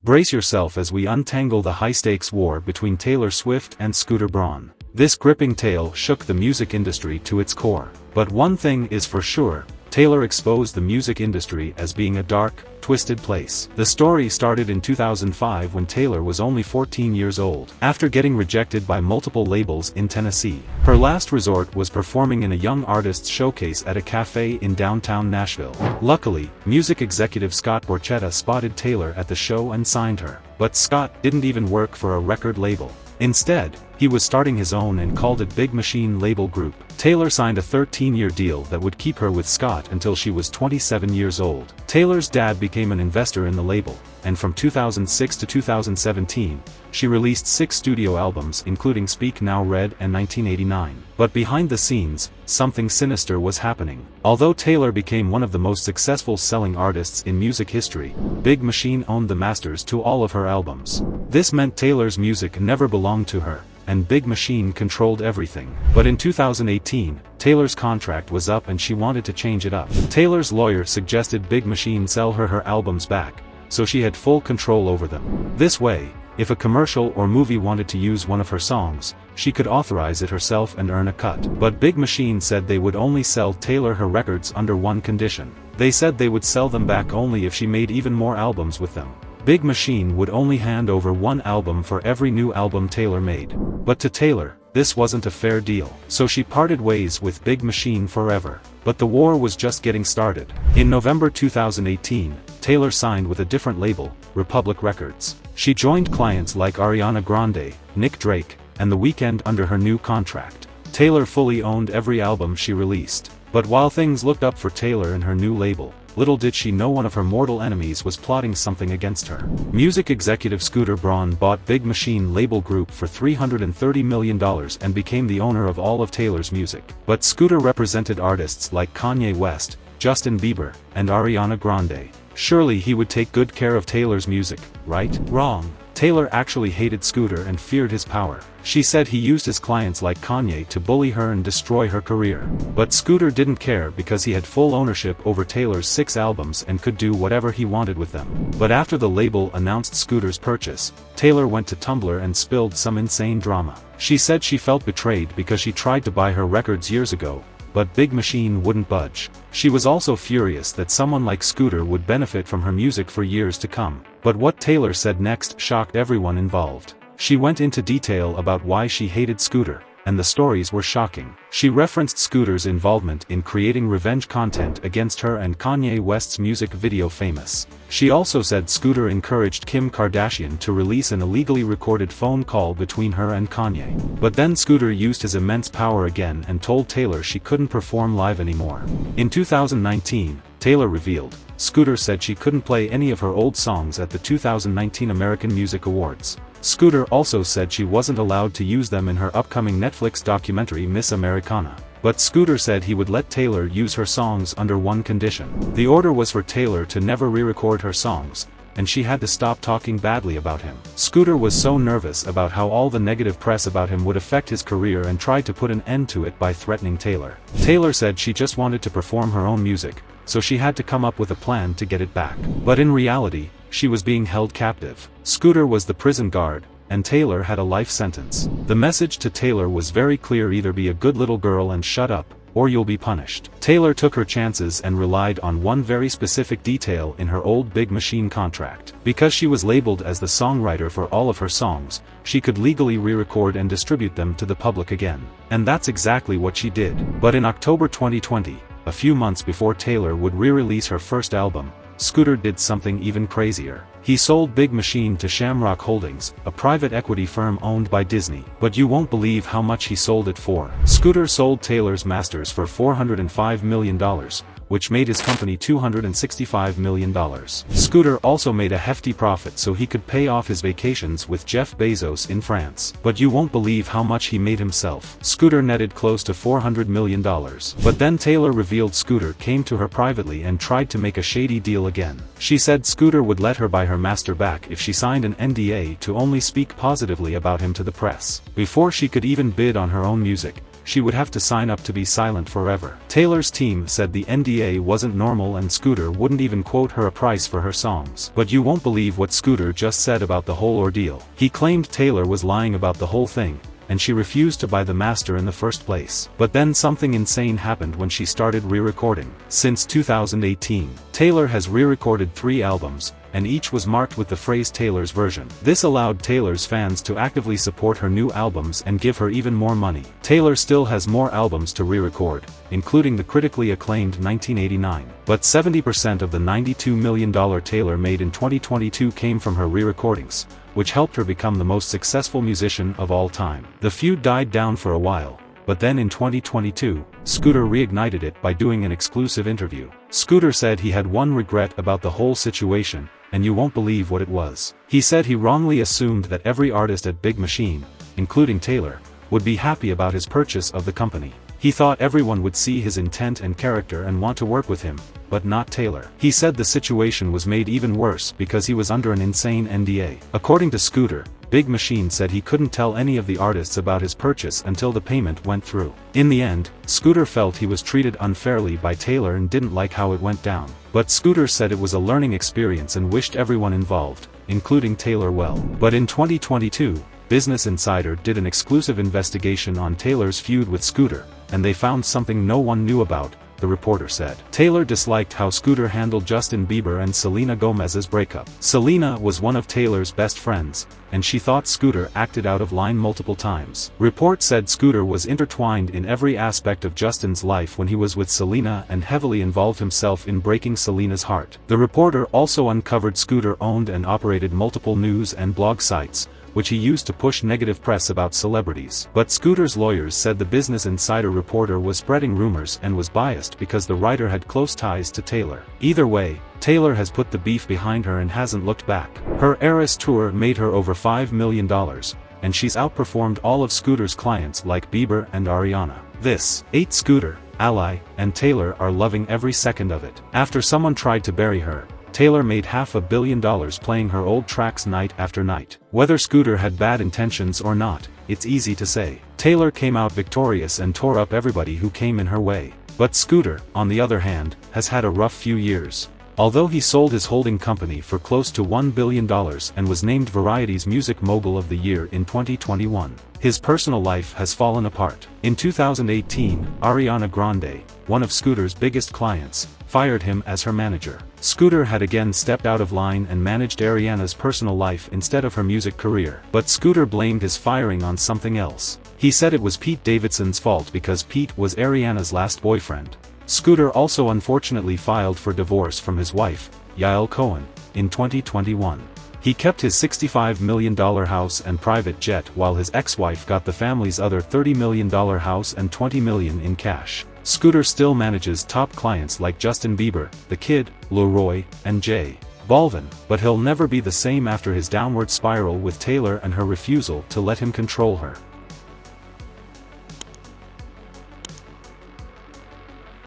Brace yourself as we untangle the high-stakes war between Taylor Swift and Scooter Braun. This gripping tale shook the music industry to its core. But one thing is for sure, Taylor exposed the music industry as being a dark, twisted place. The story started in 2005 when Taylor was only 14 years old. After getting rejected by multiple labels in Tennessee, her last resort was performing in a young artists showcase at a cafe in downtown Nashville. Luckily, music executive Scott Borchetta spotted Taylor at the show and signed her. But Scott didn't even work for a record label. Instead, he was starting his own and called it Big Machine Label Group. Taylor signed a 13-year deal that would keep her with Scott until she was 27 years old. Taylor's dad became an investor in the label, and from 2006 to 2017, she released 6 studio albums including Speak Now Red and 1989. But behind the scenes, something sinister was happening. Although Taylor became one of the most successful selling artists in music history, Big Machine owned the masters to all of her albums. This meant Taylor's music never belonged to her, and Big Machine controlled everything. But in 2018, Taylor's contract was up and she wanted to change it up. Taylor's lawyer suggested Big Machine sell her albums back, so she had full control over them. This way, if a commercial or movie wanted to use one of her songs, she could authorize it herself and earn a cut. But Big Machine said they would only sell Taylor her records under one condition. They said they would sell them back only if she made even more albums with them. Big Machine would only hand over one album for every new album Taylor made. But to Taylor, this wasn't a fair deal. So she parted ways with Big Machine forever. But the war was just getting started. In November 2018, Taylor signed with a different label, Republic Records. She joined clients like Ariana Grande, Nick Drake, and The Weeknd under her new contract. Taylor fully owned every album she released. But while things looked up for Taylor and her new label, little did she know one of her mortal enemies was plotting something against her. Music executive Scooter Braun bought Big Machine Label Group for $330 million and became the owner of all of Taylor's music. But Scooter represented artists like Kanye West, Justin Bieber, and Ariana Grande. Surely he would take good care of Taylor's music, right? Wrong. Taylor actually hated Scooter and feared his power. She said he used his clients like Kanye to bully her and destroy her career. But Scooter didn't care because he had full ownership over Taylor's 6 albums and could do whatever he wanted with them. But after the label announced Scooter's purchase, Taylor went to Tumblr and spilled some insane drama. She said she felt betrayed because she tried to buy her records years ago, but Big Machine wouldn't budge. She was also furious that someone like Scooter would benefit from her music for years to come. But what Taylor said next shocked everyone involved. She went into detail about why she hated Scooter, and the stories were shocking. She referenced Scooter's involvement in creating revenge content against her and Kanye West's music video Famous. She also said Scooter encouraged Kim Kardashian to release an illegally recorded phone call between her and Kanye. But then Scooter used his immense power again and told Taylor she couldn't perform live anymore. In 2019, Taylor revealed, Scooter said she couldn't play any of her old songs at the 2019 American Music Awards. Scooter also said she wasn't allowed to use them in her upcoming Netflix documentary Miss Americana. But Scooter said he would let Taylor use her songs under one condition. The order was for Taylor to never re-record her songs, and she had to stop talking badly about him. Scooter was so nervous about how all the negative press about him would affect his career and tried to put an end to it by threatening Taylor. Taylor said she just wanted to perform her own music, so she had to come up with a plan to get it back. But in reality, she was being held captive. Scooter was the prison guard, and Taylor had a life sentence. The message to Taylor was very clear: either be a good little girl and shut up, or you'll be punished. Taylor took her chances and relied on one very specific detail in her old Big Machine contract. Because she was labeled as the songwriter for all of her songs, she could legally re-record and distribute them to the public again. And that's exactly what she did. But in October 2020, a few months before Taylor would re-release her first album, Scooter did something even crazier. He sold Big Machine to Shamrock Holdings, a private equity firm owned by Disney. But you won't believe how much he sold it for. Scooter sold Taylor's masters for $405 million, which made his company $265 million. Scooter also made a hefty profit so he could pay off his vacations with Jeff Bezos in France. But you won't believe how much he made himself. Scooter netted close to $400 million. But then Taylor revealed Scooter came to her privately and tried to make a shady deal again. She said Scooter would let her buy her master back if she signed an NDA to only speak positively about him to the press. Before she could even bid on her own music, she would have to sign up to be silent forever. Taylor's team said the NDA wasn't normal and Scooter wouldn't even quote her a price for her songs. But you won't believe what Scooter just said about the whole ordeal. He claimed Taylor was lying about the whole thing, and she refused to buy the master in the first place. But then something insane happened when she started re-recording. Since 2018, Taylor has re-recorded 3 albums, and each was marked with the phrase Taylor's version. This allowed Taylor's fans to actively support her new albums and give her even more money. Taylor still has more albums to re-record, including the critically acclaimed 1989. But 70% of the $92 million Taylor made in 2022 came from her re-recordings, which helped her become the most successful musician of all time. The feud died down for a while, but then in 2022, Scooter reignited it by doing an exclusive interview. Scooter said he had one regret about the whole situation, and you won't believe what it was. He said he wrongly assumed that every artist at Big Machine, including Taylor, would be happy about his purchase of the company. He thought everyone would see his intent and character and want to work with him, but not Taylor. He said the situation was made even worse because he was under an insane NDA. According to Scooter, Big Machine said he couldn't tell any of the artists about his purchase until the payment went through. In the end, Scooter felt he was treated unfairly by Taylor and didn't like how it went down. But Scooter said it was a learning experience and wished everyone involved, including Taylor, well. But in 2022, Business Insider did an exclusive investigation on Taylor's feud with Scooter, and they found something no one knew about, the reporter said. Taylor disliked how Scooter handled Justin Bieber and Selena Gomez's breakup. Selena was one of Taylor's best friends, and she thought Scooter acted out of line multiple times. Reports said Scooter was intertwined in every aspect of Justin's life when he was with Selena and heavily involved himself in breaking Selena's heart. The reporter also uncovered Scooter owned and operated multiple news and blog sites, which he used to push negative press about celebrities. But Scooter's lawyers said the Business Insider reporter was spreading rumors and was biased because the writer had close ties to Taylor. Either way, Taylor has put the beef behind her and hasn't looked back. Her Eras tour made her over $5 million, and she's outperformed all of Scooter's clients like Bieber and Ariana. This 8 Scooter, Ally, and Taylor are loving every second of it. After someone tried to bury her, Taylor made $500 million playing her old tracks night after night. Whether Scooter had bad intentions or not, it's easy to say. Taylor came out victorious and tore up everybody who came in her way. But Scooter, on the other hand, has had a rough few years. Although he sold his holding company for close to $1 billion and was named Variety's Music Mogul of the Year in 2021, his personal life has fallen apart. In 2018, Ariana Grande, one of Scooter's biggest clients, fired him as her manager. Scooter had again stepped out of line and managed Ariana's personal life instead of her music career. But Scooter blamed his firing on something else. He said it was Pete Davidson's fault because Pete was Ariana's last boyfriend. Scooter also unfortunately filed for divorce from his wife, Yael Cohen, in 2021. He kept his $65 million house and private jet while his ex-wife got the family's other $30 million house and $20 million in cash. Scooter still manages top clients like Justin Bieber, The Kid, Leroy, and J Balvin, but he'll never be the same after his downward spiral with Taylor and her refusal to let him control her.